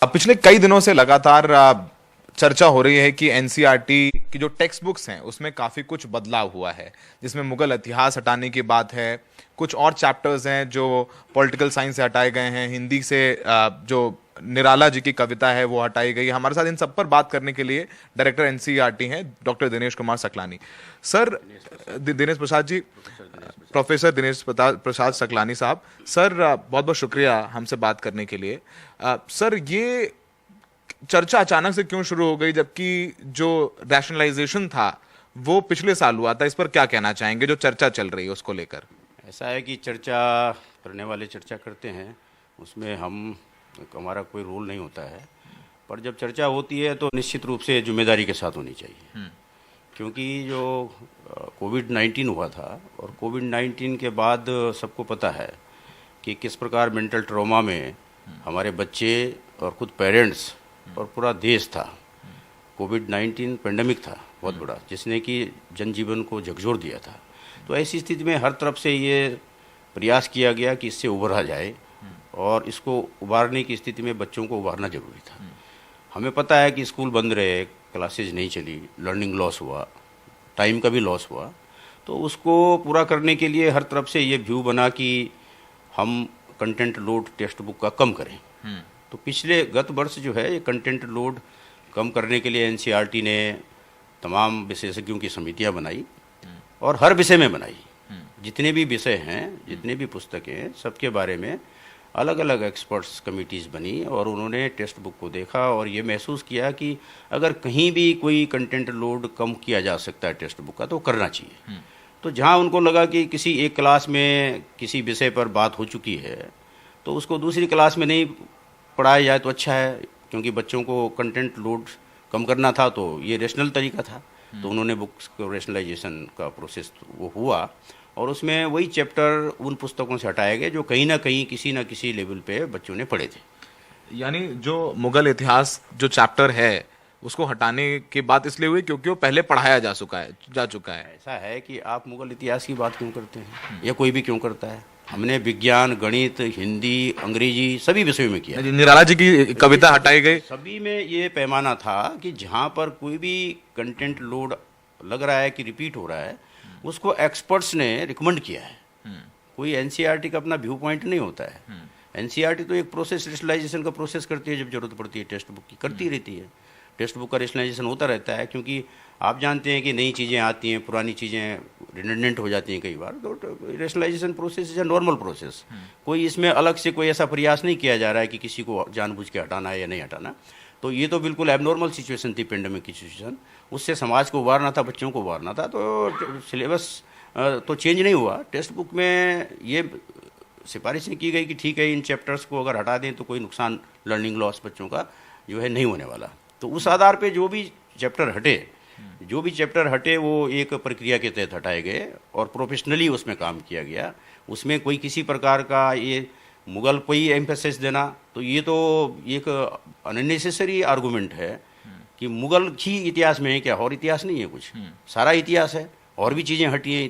अब पिछले कई दिनों से लगातार चर्चा हो रही है कि एनसीईआरटी की जो टेक्स्ट बुक्स हैं उसमें काफी कुछ बदलाव हुआ है, जिसमें मुगल इतिहास हटाने की बात है। कुछ और चैप्टर्स हैं जो पॉलिटिकल साइंस से हटाए गए हैं, हिंदी से जो निराला जी की कविता है वो हटाई गई। हमारे साथ इन सब पर बात करने के लिए डायरेक्टर एनसीईआरटी हैं doctor Dinesh Kumar Saklani sir. Dinesh Prasad ji, professor Dinesh Prasad Saklani साहब। सर बहुत बहुत शुक्रिया हमसे बात करने के लिए। सर, ये चर्चा अचानक से क्यों शुरू हो गई, जबकि जो रैशनलाइजेशन था वो पिछले साल हुआ था? इस पर क्या कहना चाहेंगे, जो चर्चा चल रही है उसको लेकर? ऐसा है कि चर्चा करने वाले चर्चा करते हैं, उसमें हमारा कोई रोल नहीं होता है। पर जब चर्चा होती है तो निश्चित रूप से जिम्मेदारी के साथ होनी चाहिए, क्योंकि जो कोविड-19 हुआ था और कोविड-19 के बाद सबको पता है कि किस प्रकार मेंटल ट्रॉमा में हमारे बच्चे और खुद पेरेंट्स और पूरा देश था। कोविड-19 पेंडेमिक था बहुत बड़ा, जिसने कि जनजीवन को झकझोर दिया था। तो ऐसी स्थिति में हर तरफ से ये प्रयास किया गया कि इससे उभरा जाए, और इसको उबारने की स्थिति में बच्चों को उबारना जरूरी था। हमें पता है कि स्कूल बंद रहे, क्लासेज नहीं चली, लर्निंग लॉस हुआ, टाइम का भी लॉस हुआ। तो उसको पूरा करने के लिए हर तरफ से ये व्यू बना कि हम कंटेंट लोड टेक्स्ट बुक का कम करें। तो पिछले गत वर्ष जो है ये कंटेंट लोड कम करने के लिए एनसीईआरटी ने तमाम विशेषज्ञों की समितियां बनाई, और हर विषय में बनाई। जितने भी विषय हैं, जितने भी पुस्तकें हैं, सबके बारे में अलग अलग एक्सपर्ट्स कमिटीज़ बनी, और उन्होंने टेक्स्ट बुक को देखा और ये महसूस किया कि अगर कहीं भी कोई कंटेंट लोड कम किया जा सकता है टेक्स्ट बुक का तो करना चाहिए। तो जहाँ उनको लगा कि किसी एक क्लास में किसी विषय पर बात हो चुकी है तो उसको दूसरी क्लास में नहीं पढ़ाया जाए तो अच्छा है, क्योंकि बच्चों को कंटेंट लोड कम करना था तो ये रेशनल तरीका था। तो उन्होंने बुक्स को रेशनलाइजेशन का प्रोसेस वो हुआ, और उसमें वही चैप्टर उन पुस्तकों से हटाए गए जो कहीं ना कहीं किसी न किसी लेवल पे बच्चों ने पढ़े थे। यानी जो मुगल इतिहास जो चैप्टर है उसको हटाने की बात इसलिए हुई क्योंकि वो पहले पढ़ाया जा चुका है। ऐसा है कि आप मुगल इतिहास की बात क्यों करते हैं, या कोई भी क्यों करता है? हमने विज्ञान, गणित, हिंदी, अंग्रेजी सभी विषयों में किया। निराला जी की कविता हटाई गई। सभी में ये पैमाना था कि जहाँ पर कोई भी कंटेंट लोड लग रहा है कि रिपीट हो रहा है, उसको एक्सपर्ट्स ने रिकमेंड किया है। कोई एनसीईआरटी का अपना व्यू पॉइंट नहीं होता है। एनसीईआरटी तो एक प्रोसेस, रेशनलाइजेशन का प्रोसेस करती है, जब जरूरत पड़ती है टेक्स्ट बुक की करती रहती है। टेक्स्ट बुक का रेशनलाइजेशन होता रहता है, क्योंकि आप जानते हैं कि नई चीज़ें आती हैं, पुरानी चीज़ें रिडंडेंट हो जाती हैं कई बार। तो rationalisation process is a normal process. कोई इसमें अलग से कोई ऐसा प्रयास नहीं किया जा रहा है कि किसी को जानबूझ के हटाना है या नहीं हटाना। तो ये तो बिल्कुल एबनॉर्मल सिचुएशन थी, पेंडेमिक की सिचुएशन। उससे समाज को उबारना था, बच्चों को उबारना था। तो सिलेबस तो चेंज नहीं हुआ। टेक्स्ट बुक में ये सिफारिशें की गई कि ठीक है, इन चैप्टर्स को अगर हटा दें तो कोई नुकसान, लर्निंग लॉस बच्चों का जो है नहीं होने वाला। तो उस आधार पे जो भी चैप्टर हटे वो एक प्रक्रिया के तहत हटाए गए, और प्रोफेशनली उसमें काम किया गया। उसमें कोई किसी प्रकार का ये मुगल पर ही एम्फेसिस देना, तो ये तो एक अननेसेसरी आर्गूमेंट है कि मुगल ही इतिहास में है क्या, और इतिहास नहीं है कुछ, सारा इतिहास है। और भी चीज़ें हटी हैं,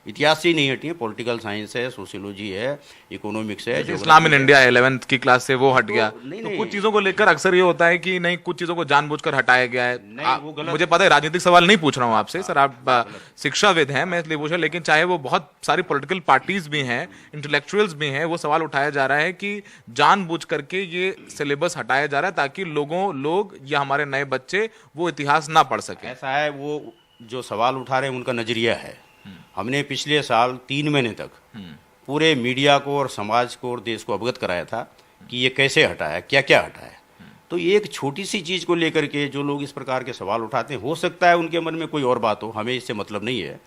इतिहास से ही नहीं हटी हैं। पॉलिटिकल साइंस है, सोशियोलॉजी है, इकोनॉमिक्स है, इस्लाम इन इंडिया 11th की क्लास से वो हट गया। नहीं, तो नहीं, कुछ चीजों को लेकर अक्सर ये होता है कि नहीं, कुछ चीजों को जानबूझकर हटाया गया है। वो गलत। मुझे पता है, राजनीतिक सवाल नहीं पूछ रहा हूँ आपसे सर, आप शिक्षाविद हैं, मैं इसलिए पूछ रहा। लेकिन चाहे वो बहुत सारी पॉलिटिकल पार्टीज भी हैं, इंटेलेक्चुअल्स भी हैं, वो सवाल उठाया जा रहा है कि जानबूझ करके ये सिलेबस हटाया जा रहा है ताकि लोग या हमारे नए बच्चे वो इतिहास ना पढ़ सके। ऐसा है, वो जो सवाल उठा रहे हैं उनका नजरिया है। हमने पिछले साल 3 महीने तक पूरे मीडिया को और समाज को और देश को अवगत कराया था कि ये कैसे हटा है, क्या क्या हटा है। तो ये एक छोटी सी चीज़ को लेकर के जो लोग इस प्रकार के सवाल उठाते हैं, हो सकता है उनके मन में कोई और बात हो, हमें इससे मतलब नहीं है।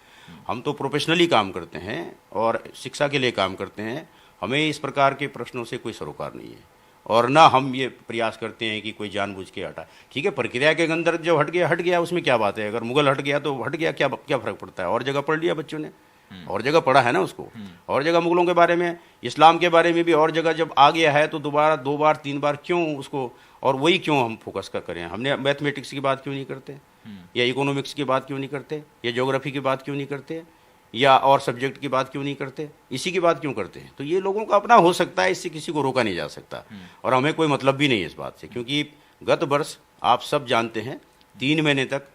हम तो प्रोफेशनली काम करते हैं और शिक्षा के लिए काम करते हैं। हमें इस प्रकार के प्रश्नों से कोई सरोकार नहीं है, और ना हम ये प्रयास करते हैं कि कोई जानबूझ के हटा। ठीक है, प्रक्रिया के अंदर जो हट गया, उसमें क्या बात है। अगर मुगल हट गया तो हट गया, क्या फर्क पड़ता है। और जगह पढ़ लिया बच्चों ने, और जगह पढ़ा है ना उसको, और जगह मुगलों के बारे में, इस्लाम के बारे में भी और जगह जब आ गया है तो दोबारा 2 बार 3 बार क्यों उसको, और वही क्यों हम फोकस करें। हमने मैथमेटिक्स की बात क्यों नहीं करते, या इकोनॉमिक्स की बात क्यों नहीं करते, या ज्योग्राफी की बात क्यों नहीं करते, या और सब्जेक्ट की बात क्यों नहीं करते, इसी की बात क्यों करते हैं? तो ये लोगों का अपना हो सकता है, इससे किसी को रोका नहीं जा सकता और हमें कोई मतलब भी नहीं है इस बात से, क्योंकि गत वर्ष आप सब जानते हैं 3 महीने तक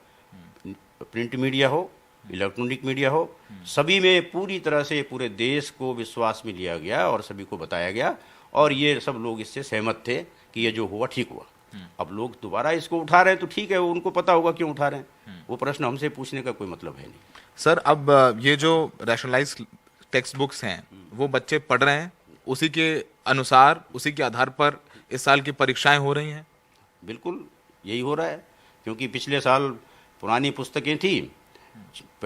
प्रिंट मीडिया हो, इलेक्ट्रॉनिक मीडिया हो, सभी में पूरी तरह से पूरे देश को विश्वास में लिया गया और सभी को बताया गया और ये सब लोग इससे सहमत थे कि ये जो हुआ ठीक हुआ। अब लोग दोबारा इसको उठा रहे हैं तो ठीक है, उनको पता होगा क्यों उठा रहे हैं, वो प्रश्न हमसे पूछने का कोई मतलब है नहीं। सर अब ये जो रैशनलाइज टेक्स्ट बुक्स हैं वो बच्चे पढ़ रहे हैं, उसी के अनुसार उसी के आधार पर इस साल की परीक्षाएं हो रही हैं। बिल्कुल यही हो रहा है, क्योंकि पिछले साल पुरानी पुस्तकें थी,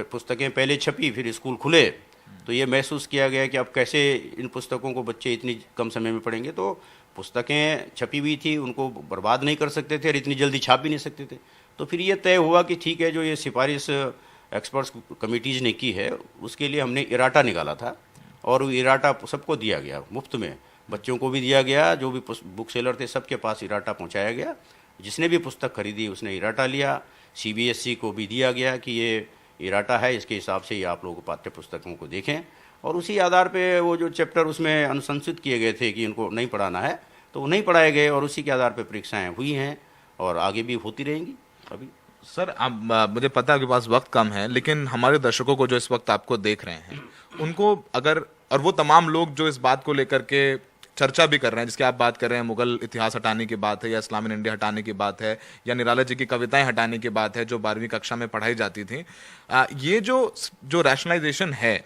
पुस्तकें पहले छपी फिर स्कूल खुले, तो ये महसूस किया गया कि अब कैसे इन पुस्तकों को बच्चे इतनी कम समय में पढ़ेंगे। तो पुस्तकें छपी हुई थी, उनको बर्बाद नहीं कर सकते थे और इतनी जल्दी छाप भी नहीं सकते थे। तो फिर ये तय हुआ कि ठीक है, जो ये सिफारिश एक्सपर्ट्स कमिटीज़ ने की है उसके लिए हमने इराटा निकाला था और वो इराटा सबको दिया गया मुफ्त में, बच्चों को भी दिया गया, जो भी बुक सेलर थे सबके पास इराटा पहुंचाया गया। जिसने भी पुस्तक खरीदी उसने इराटा लिया, सीबीएसई को भी दिया गया कि ये इराटा है, इसके हिसाब से ये आप लोग पाठ्य पुस्तकों को देखें और उसी आधार पे वो जो चैप्टर उसमें अनुशंसित किए गए थे कि इनको नहीं पढ़ाना है तो वो नहीं पढ़ाए गए और उसी के आधार पे परीक्षाएं हुई हैं और आगे भी होती रहेंगी। अभी सर अब मुझे पता है आपके पास वक्त कम है, लेकिन हमारे दर्शकों को जो इस वक्त आपको देख रहे हैं उनको अगर, और वो तमाम लोग जो इस बात को लेकर के चर्चा भी कर रहे हैं जिसकी आप बात कर रहे हैं, मुगल इतिहास हटाने की बात है या इस्लाम इन इंडिया हटाने की बात है या निराला जी की कविताएं हटाने की बात है जो 12वीं कक्षा में पढ़ाई जाती थी, ये जो रैशनलाइजेशन है,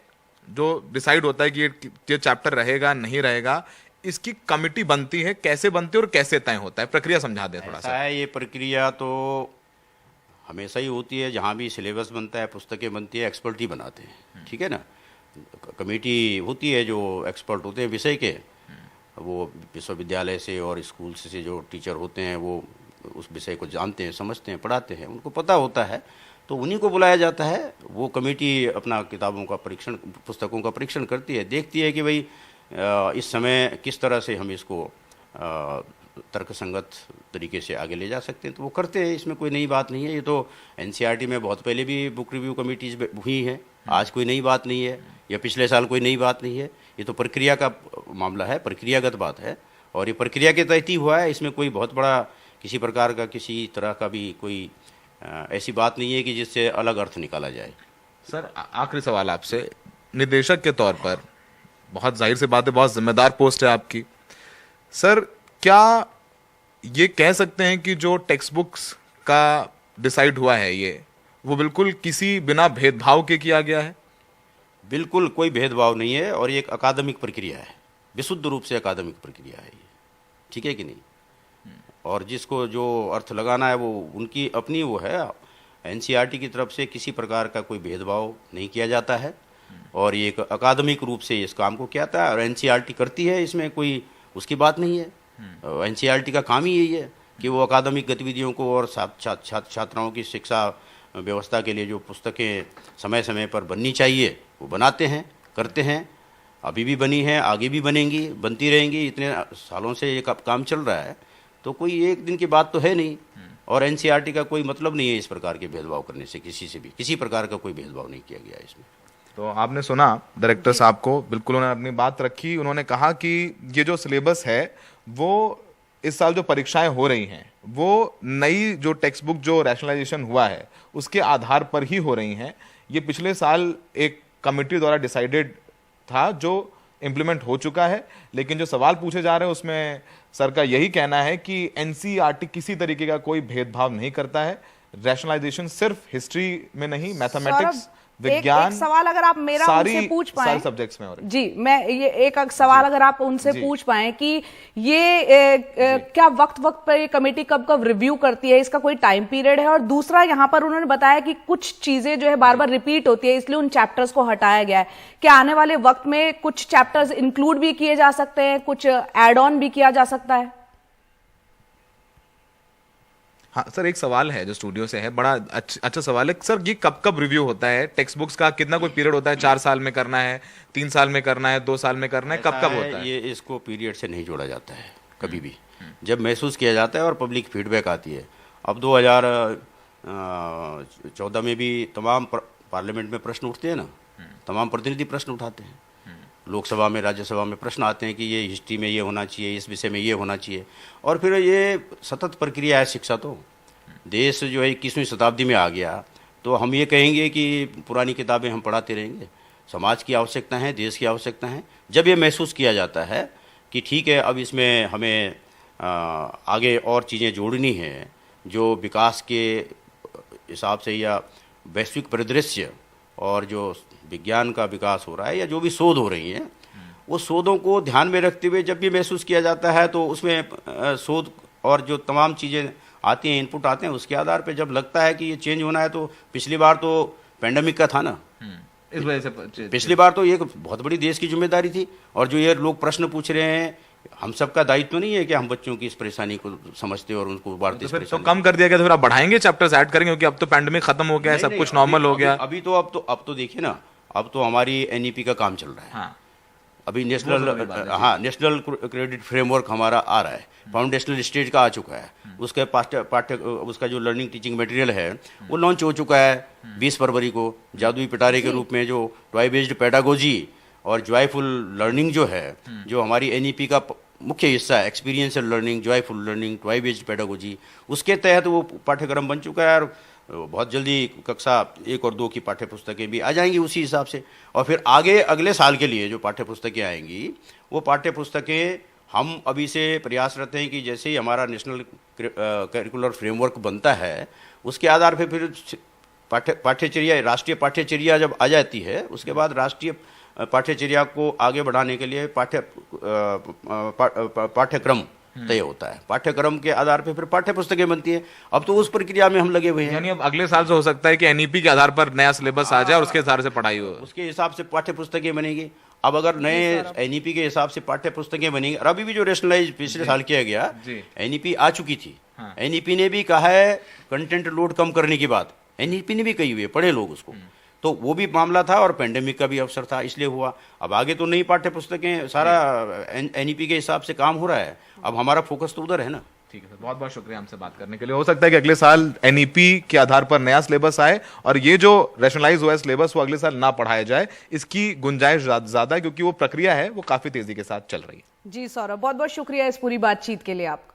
जो डिसाइड होता है कि ये चैप्टर रहेगा नहीं रहेगा, इसकी कमिटी बनती है, कैसे बनती है और कैसे तय होता है? प्रक्रिया समझा दें थोड़ा सा। है ये प्रक्रिया तो हमेशा ही होती है, जहाँ भी सिलेबस बनता है, पुस्तकें बनती है, एक्सपर्ट ही बनाते हैं, ठीक है ना। कमेटी होती है जो एक्सपर्ट होते हैं विषय के, वो विश्वविद्यालय से और स्कूल से जो टीचर होते हैं वो उस विषय को जानते हैं, समझते हैं, पढ़ाते हैं, उनको पता होता है, तो उन्हीं को बुलाया जाता है। वो कमेटी अपना किताबों का परीक्षण, पुस्तकों का परीक्षण करती है, देखती है कि भाई इस समय किस तरह से हम इसको तर्कसंगत तरीके से आगे ले जा सकते हैं, तो वो करते हैं। इसमें कोई नई बात नहीं है, ये तो एनसीईआरटी में बहुत पहले भी बुक रिव्यू कमेटीज हुई हैं, आज कोई नई बात नहीं है, या पिछले साल कोई नई बात नहीं है, ये तो प्रक्रिया का मामला है, प्रक्रियागत बात है और ये प्रक्रिया के तहत ही हुआ है। इसमें कोई बहुत बड़ा किसी प्रकार का किसी तरह का भी कोई ऐसी बात नहीं है कि जिससे अलग अर्थ निकाला जाए। सर आखिरी सवाल आपसे, निदेशक के तौर पर बहुत जाहिर सी बात है, बहुत जिम्मेदार पोस्ट है आपकी। सर क्या ये कह सकते हैं कि जो टेक्स्ट बुक्स का डिसाइड हुआ है ये वो बिल्कुल किसी बिना भेदभाव के किया गया है? बिल्कुल कोई भेदभाव नहीं है और ये एक अकादमिक प्रक्रिया है, विशुद्ध रूप से अकादमिक प्रक्रिया है ये, ठीक है कि नहीं। और जिसको जो अर्थ लगाना है वो उनकी अपनी वो है, एनसीईआरटी की तरफ से किसी प्रकार का कोई भेदभाव नहीं किया जाता है और ये एक अकादमिक रूप से इस काम को किया था और एनसीईआरटी करती है, इसमें कोई उसकी बात नहीं है। एनसीईआरटी का काम ही यही है कि वो अकादमिक गतिविधियों को और छात्राओं की शिक्षा व्यवस्था के लिए जो पुस्तकें समय समय पर बननी चाहिए वो बनाते हैं, करते हैं, अभी भी बनी हैं, आगे भी बनेंगी, बनती रहेंगी, इतने सालों से ये काम चल रहा है, तो कोई एक दिन की बात तो है नहीं। और एनसीईआरटी का कोई मतलब नहीं है इस प्रकार के भेदभाव करने से, किसी से भी किसी प्रकार का कोई भेदभाव नहीं किया गया इसमें। तो आपने सुना डायरेक्टर साहब को, बिल्कुल उन्होंने अपनी बात रखी। उन्होंने कहा कि ये जो सिलेबस है वो इस साल जो परीक्षाएं हो रही हैं वो नई जो टेक्स्ट बुक जो रैशनलाइजेशन हुआ है उसके आधार पर ही हो रही हैं। ये पिछले साल एक कमेटी द्वारा डिसाइडेड था जो इम्प्लीमेंट हो चुका है, लेकिन जो सवाल पूछे जा रहे हैं उसमें सर का यही कहना है कि एनसीईआरटी किसी तरीके का कोई भेदभाव नहीं करता है। रैशनलाइजेशन सिर्फ हिस्ट्री में नहीं, मैथमेटिक्स, विज्ञान, एक सवाल अगर आप मेरा उनसे पूछ पाए, सारे सब्जेक्ट्स में हो रही। जी, मैं ये एक सवाल अगर आप उनसे पूछ पाए कि ये क्या वक्त वक्त पर ये कमेटी कब कब रिव्यू करती है, इसका कोई टाइम पीरियड है? और दूसरा, यहाँ पर उन्होंने बताया कि कुछ चीजें जो है बार बार रिपीट होती है इसलिए उन चैप्टर्स को हटाया गया है। क्या आने वाले वक्त में कुछ चैप्टर्स इंक्लूड भी किए जा सकते हैं, कुछ एड ऑन भी किया जा सकता है? हाँ सर, एक सवाल है जो स्टूडियो से है, बड़ा अच्छा सवाल है सर। ये कब कब रिव्यू होता है टेक्स्ट बुक्स का? कितना कोई पीरियड होता है? 4 साल में करना है, 3 साल में करना है, 2 साल में करना है, कब कब होता है? ये इसको पीरियड से नहीं जोड़ा जाता है कभी भी, जब महसूस किया जाता है और पब्लिक फीडबैक आती है। अब 2014 में भी तमाम पार्लियामेंट में प्रश्न उठते हैं ना, तमाम प्रतिनिधि प्रश्न उठाते हैं, लोकसभा में राज्यसभा में प्रश्न आते हैं कि ये हिस्ट्री में ये होना चाहिए, इस विषय में ये होना चाहिए, और फिर ये सतत प्रक्रिया है शिक्षा। तो देश जो है 21वीं शताब्दी में आ गया, तो हम ये कहेंगे कि पुरानी किताबें हम पढ़ाते रहेंगे? समाज की आवश्यकता है, देश की आवश्यकता है। जब ये महसूस किया जाता है कि ठीक है, अब इसमें हमें आगे और चीज़ें जोड़नी हैं जो विकास के हिसाब से या वैश्विक परिदृश्य और जो विज्ञान का विकास हो रहा है या जो भी शोध हो रही हैं, वो शोधों को ध्यान में रखते हुए जब भी महसूस किया जाता है, तो उसमें शोध और जो तमाम चीज़ें आती हैं, इनपुट आते हैं, उसके आधार पे जब लगता है कि ये चेंज होना है, तो पिछली बार तो पेंडेमिक का था ना, इस वजह से पिछली बार तो ये बहुत बड़ी देश की जिम्मेदारी थी। और जो ये लोग प्रश्न पूछ रहे हैं, हम सबका दायित्व तो नहीं है कि हम बच्चों की इस परेशानी को समझते और उनको उबारते। तो कम कर दिया गया, तो फिर आप बढ़ाएंगे, चैप्टर्स ऐड करेंगे, क्योंकि अब तो पैंडेमिक खत्म हो गया है, सब कुछ नॉर्मल हो गया। अभी अब तो देखिए ना, अब तो हमारी एनईपी का काम चल रहा है। हाँ। अभी नेशनल क्रेडिट फ्रेमवर्क हमारा आ रहा है, फाउंडेशनल स्टेज का आ चुका है, उसके पाठ्य उसका जो लर्निंग टीचिंग मटेरियल है वो लॉन्च हो चुका है 20 फरवरी को, जादुई पिटारे के रूप में, जो टॉय बेस्ड पेडागोजी और जॉयफुल लर्निंग जो है, जो हमारी एनईपी का मुख्य हिस्सा है, experiential learning, joyful learning, toy based pedagogy, उसके तहत वो पाठ्यक्रम बन चुका है। और बहुत जल्दी कक्षा 1 और 2 की पाठ्य पुस्तकें भी आ जाएंगी उसी हिसाब से। और फिर आगे अगले साल के लिए जो पाठ्य पुस्तकें आएंगी, वो पाठ्य पुस्तकें हम अभी से प्रयासरत हैं कि जैसे ही हमारा नेशनल करिकुलर फ्रेमवर्क बनता है, उसके आधार पर फिर पाठ्यचर्या, राष्ट्रीय पाठ्यचर्या जब आ जाती है, उसके बाद राष्ट्रीय पाठ्यचर्या को आगे बढ़ाने के लिए पाठ्यक्रम तय होता है। पाठ्यक्रम के आधार पे फिर पाठ्य पुस्तकें बनती हैं। अब तो उस प्रक्रिया में हम लगे हुए हैं। यानी अब अगले साल से हो सकता है कि एनईपी के आधार पर नया सिलेबस आ जाए और उसके हिसाब से पढ़ाई हो, उसके हिसाब से पाठ्य पुस्तकें बनेगी। अब अगर नए एनईपी के हिसाब से पाठ्य पुस्तकें बनेंगी, और अभी भी जो रेशनलाइज पिछले साल किया गया, एनईपी आ चुकी थी, एनईपी ने भी कहा है कंटेंट लोड कम करने की बात, एनईपी ने भी कही हुई है, पढ़े लोग उसको, तो वो भी मामला था और पेंडेमिक का भी अवसर था, इसलिए हुआ। अब आगे तो नई पाठ्य पुस्तकें, सारा एनईपी के हिसाब से काम हो रहा है, अब हमारा फोकस तो उधर है ना। ठीक है सर, बहुत बहुत शुक्रिया हमसे बात करने के लिए। हो सकता है कि अगले साल एनईपी के आधार पर नया सिलेबस आए और ये जो रैशनलाइज हुआ है सिलेबस वो अगले साल ना पढ़ाया जाए, इसकी गुंजाइश ज्यादा है, क्योंकि वो प्रक्रिया है वो काफी तेजी के साथ चल रही है। जी सौरभ, बहुत बहुत शुक्रिया इस पूरी बातचीत के लिए आपका।